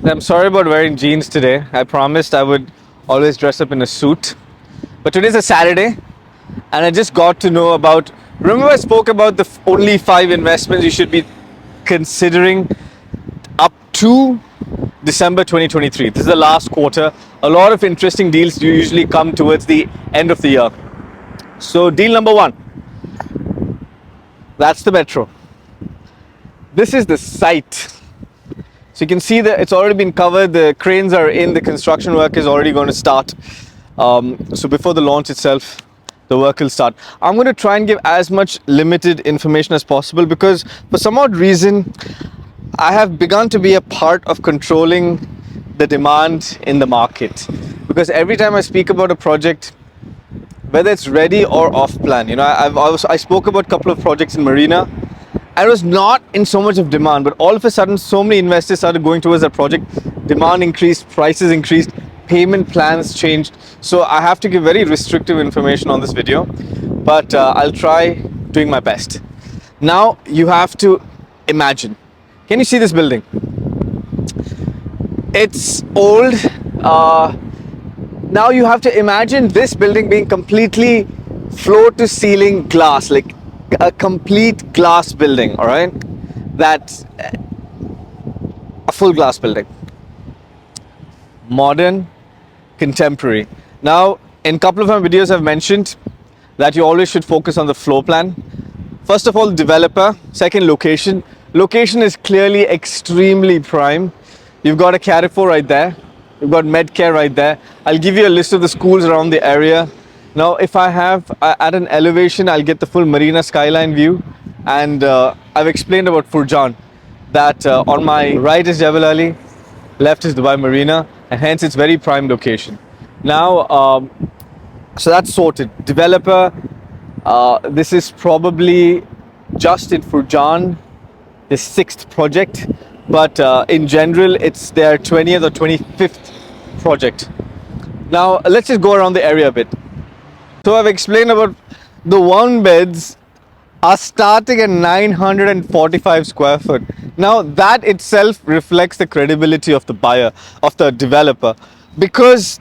I'm sorry about wearing jeans today. I promised I would always dress up in a suit. But today's a Saturday, and I just got to know about. Remember, I spoke about the only 5 investments you should be considering up to December 2023. This is the last quarter. A lot of interesting deals usually come towards the end of the year. So, deal number one, that's the metro. This is the site. So you can see that it's already been covered, the cranes are in, the construction work is already going to start. So before the launch itself, the work will start. I'm going to try and give as much limited information as possible because for some odd reason, I have begun to be a part of controlling the demand in the market. Because every time I speak about a project, whether it's ready or off plan, I spoke about a couple of projects in Marina. I was not in so much of demand, but all of a sudden, so many investors started going towards that project. Demand increased, prices increased, payment plans changed. So I have to give very restrictive information on this video, but I'll try doing my best. Now you have to imagine. Can you see this building? It's old. Now you have to imagine this building being completely floor to ceiling glass, like a complete glass building, all right? That's a full glass building. Modern, contemporary. Now, in a couple of my videos, I've mentioned that you always should focus on the floor plan. First of all, developer. Second, location. Location is clearly extremely prime. You've got a Carrefour right there. You've got Medcare right there. I'll give you a list of the schools around the area. Now, if I have at an elevation, I'll get the full Marina skyline view. And I've explained about Furjan, that on my right is Jebel Ali, left is Dubai Marina, and hence it's very prime location. Now, so that's sorted. Developer, this is probably just in Furjan, the 6th project, but in general, it's their 20th or 25th project. Now, let's just go around the area a bit. So I've explained about the one beds are starting at 945 square foot. Now that itself reflects the credibility of the buyer, of the developer, because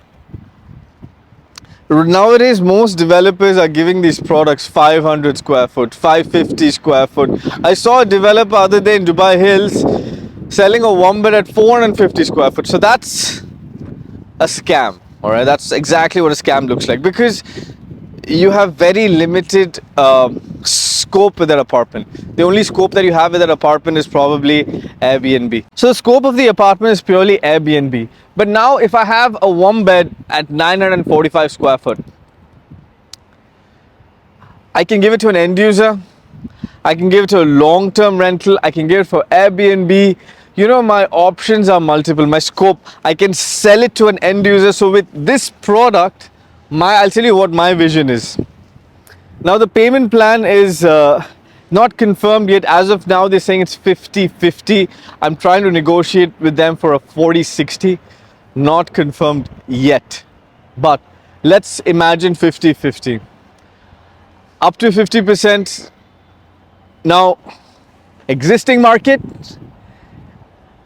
nowadays most developers are giving these products 500 square foot, 550 square foot. I saw a developer other day in Dubai Hills selling a one bed at 450 square foot. So that's a scam, all right? That's exactly what a scam looks like, because you have very limited scope with that apartment. The only scope that you have with that apartment is probably Airbnb. So the scope of the apartment is purely Airbnb. But now if I have a one bed at 945 square foot, I can give it to an end user. I can give it to a long-term rental. I can give it for Airbnb. You know, my options are multiple. My scope, I can sell it to an end user. So with this product, I'll tell you what my vision is. Now the payment plan is not confirmed yet. As of now, they're saying it's 50-50. I'm trying to negotiate with them for a 40-60. Not confirmed yet. But let's imagine 50-50. Up to 50%. Now, existing market.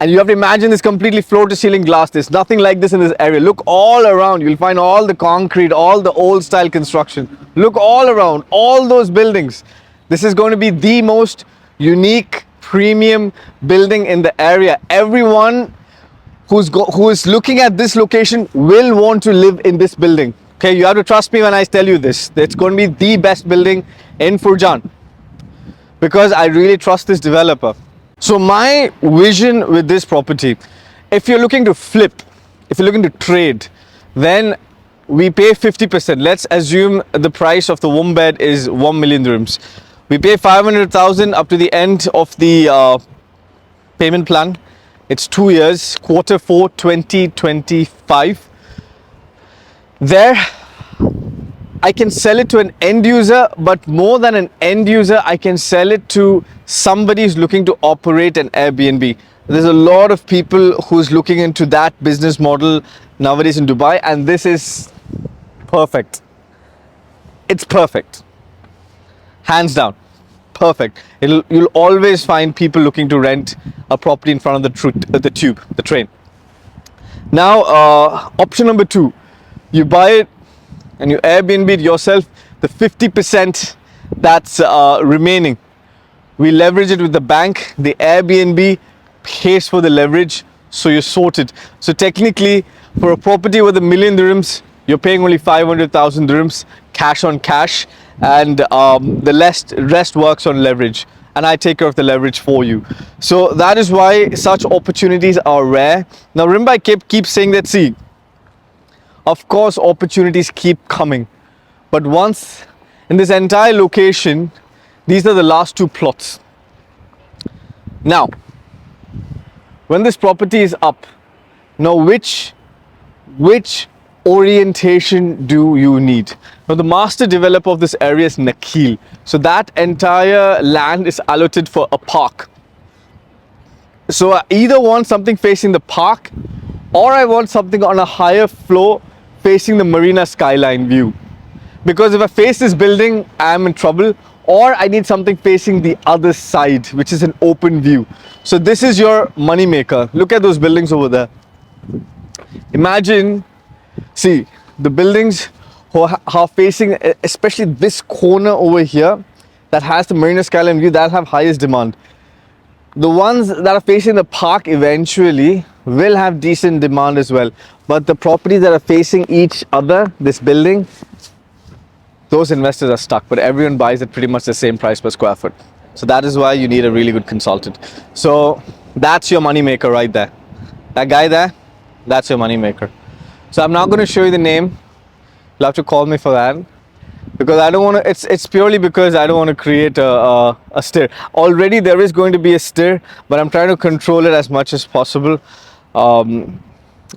And you have to imagine this completely floor-to-ceiling glass. There's nothing like this in this area. Look all around. You'll find all the concrete, all the old-style construction. Look all around, all those buildings. This is going to be the most unique, premium building in the area. Everyone who is looking at this location will want to live in this building. Okay, you have to trust me when I tell you this. It's going to be the best building in Furjan, because I really trust this developer. So my vision with this property, if you're looking to flip, if you're looking to trade, then we pay 50%. Let's assume the price of the one bed is 1 million dirhams. We pay 500,000 up to the end of the payment plan. It's 2 years, Q4 2025. There, I can sell it to an end user, but more than an end user, I can sell it to somebody who's looking to operate an Airbnb. There's a lot of people who's looking into that business model nowadays in Dubai, and this is perfect. It's perfect. Hands down. Perfect. You'll always find people looking to rent a property in front of the train. Now, option number 2, you buy it and you Airbnb it yourself. The 50% that's remaining, we leverage it with the bank. The Airbnb pays for the leverage, so you're sorted. So technically, for a property worth $1,000,000 dirhams, you're paying only 500,000 dirhams cash on cash, and the rest works on leverage. And I take care of the leverage for you. So that is why such opportunities are rare. Now remember, I keep saying that, see, of course opportunities keep coming, but once in this entire location, these are the last 2 plots. Now, when this property is up, now which orientation do you need? Now, the master developer of this area is Nakil. So that entire land is allotted for a park. So I either want something facing the park, or I want something on a higher floor facing the marina skyline view. Because if I face this building, I'm in trouble. Or I need something facing the other side, which is an open view. So this is your money maker. Look at those buildings over there. Imagine, see, the buildings are facing, especially this corner over here, that has the marina skyline view, that have highest demand. The ones that are facing the park eventually will have decent demand as well. But the properties that are facing each other, this building, those investors are stuck, but everyone buys at pretty much the same price per square foot. So that is why you need a really good consultant. So that's your money maker right there. That guy there, that's your money maker. So I'm not going to show you the name. You'll have to call me for that, because I don't want to, it's purely because I don't want to create a stir. Already there is going to be a stir, but I'm trying to control it as much as possible.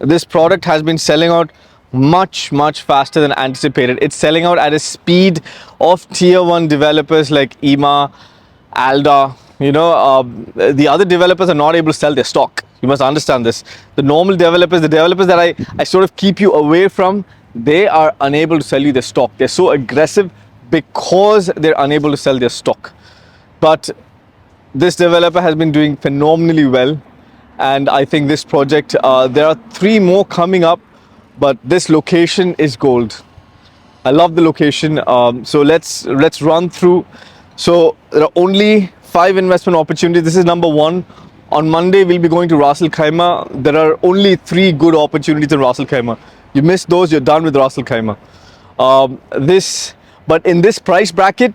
This product has been selling out much faster than anticipated. It's selling out at a speed of tier 1 developers like EMA, Alda. The other developers are not able to sell their stock. You must understand this. The normal developers, the developers that I sort of keep you away from, they are unable to sell you their stock. They're so aggressive because they're unable to sell their stock. But this developer has been doing phenomenally well, and I think this project, there are 3 more coming up, but this location is gold. I love the location. So let's run through. So there are only 5 investment opportunities. This is number 1. On Monday, we'll be going to Ras Al Khaimah. There are only 3 good opportunities in Ras Al Khaimah. You miss those, you're done with Ras Al Khaimah. But in this price bracket,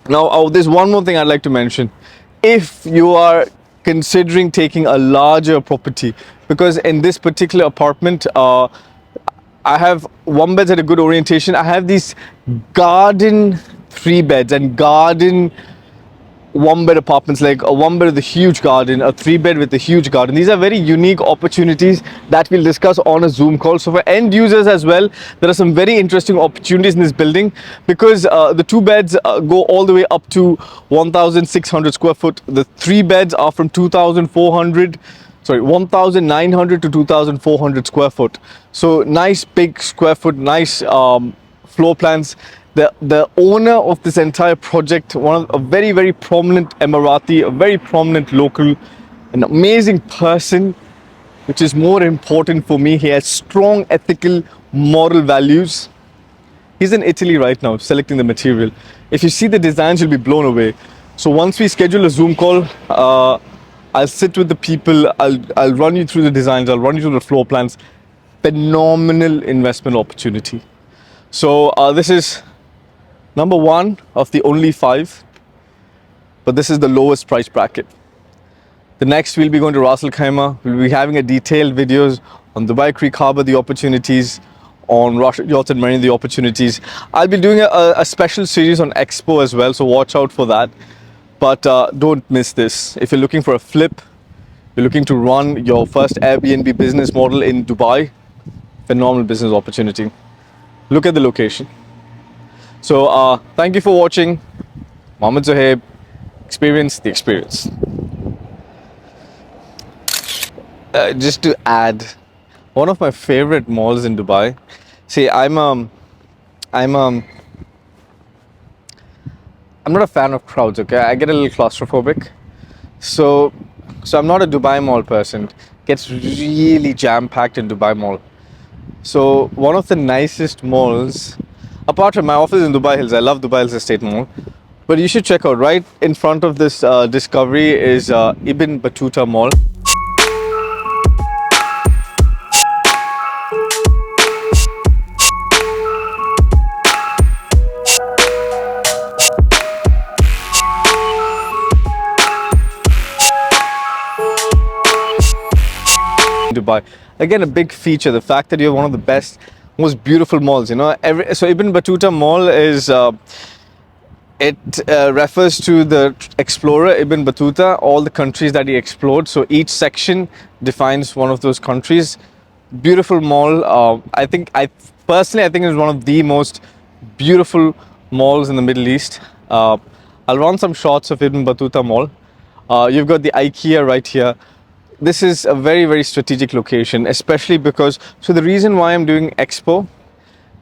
now there's one more thing I'd like to mention. If you are considering taking a larger property, because in this particular apartment, I have 1 beds at a good orientation. I have these garden 3 beds and garden 1 bed apartments, like a 1 bed with a huge garden, a 3 bed with a huge garden. These are very unique opportunities that we'll discuss on a Zoom call. So for end users as well, there are some very interesting opportunities in this building, because the 2 beds go all the way up to 1,600 square foot. The 3 beds are from 1,900 to 2,400 square foot. So nice big square foot, nice floor plans. The owner of this entire project, a very prominent Emirati, a very prominent local, an amazing person, which is more important for me. He has strong ethical, moral values. He's in Italy right now selecting the material. If you see the designs, you'll be blown away. So once we schedule a Zoom call, I'll sit with the people, I'll run you through the designs, I'll run you through the floor plans. Phenomenal investment opportunity. So this is number 1 of the only 5, but this is the lowest price bracket. The next, we'll be going to Ras Al Khaimah. We'll be having a detailed videos on Dubai Creek Harbour, the opportunities, on Rashid Yachts and Marine, the opportunities. I'll be doing a special series on Expo as well, so watch out for that. But don't miss this. If you're looking for a flip, you're looking to run your first Airbnb business model in Dubai, phenomenal business opportunity. Look at the location. So thank you for watching. Mohammed Zohaib, experience the experience. Just to add, one of my favorite malls in Dubai. See, I'm not a fan of crowds. Okay, I get a little claustrophobic. So I'm not a Dubai mall person. gets really jam-packed in Dubai Mall. So one of the nicest malls, apart from my office in Dubai Hills, I love Dubai Hills Estate Mall. But you should check out right in front of this Discovery is Ibn Battuta Mall. Dubai. Again, a big feature, the fact that you have one of the best, most beautiful malls. You know, so Ibn Battuta Mall is it refers to the explorer Ibn Battuta, all the countries that he explored. So each section defines one of those countries. Beautiful mall. I personally, I think it's one of the most beautiful malls in the Middle East. I'll run some shots of Ibn Battuta Mall. You've got the IKEA right here. This is a very, very strategic location, especially because, so the reason why I'm doing Expo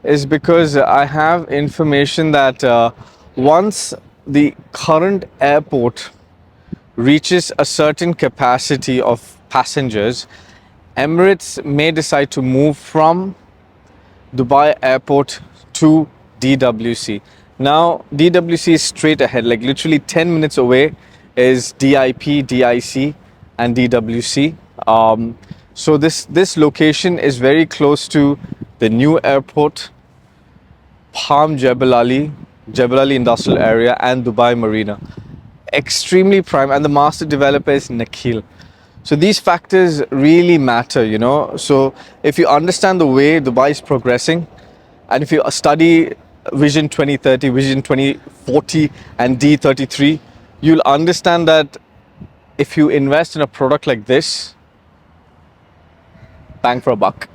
is because I have information that once the current airport reaches a certain capacity of passengers, Emirates may decide to move from Dubai Airport to DWC. Now, DWC is straight ahead, like literally 10 minutes away is DIP, DIC, and DWC. So this location is very close to the new airport, Palm Jebel Ali Industrial Area, and Dubai Marina. Extremely prime, and the master developer is Nakheel. So these factors really matter, you know. So if you understand the way Dubai is progressing, and if you study Vision 2030, Vision 2040, and D33, you'll understand that if you invest in a product like this, bang for a buck.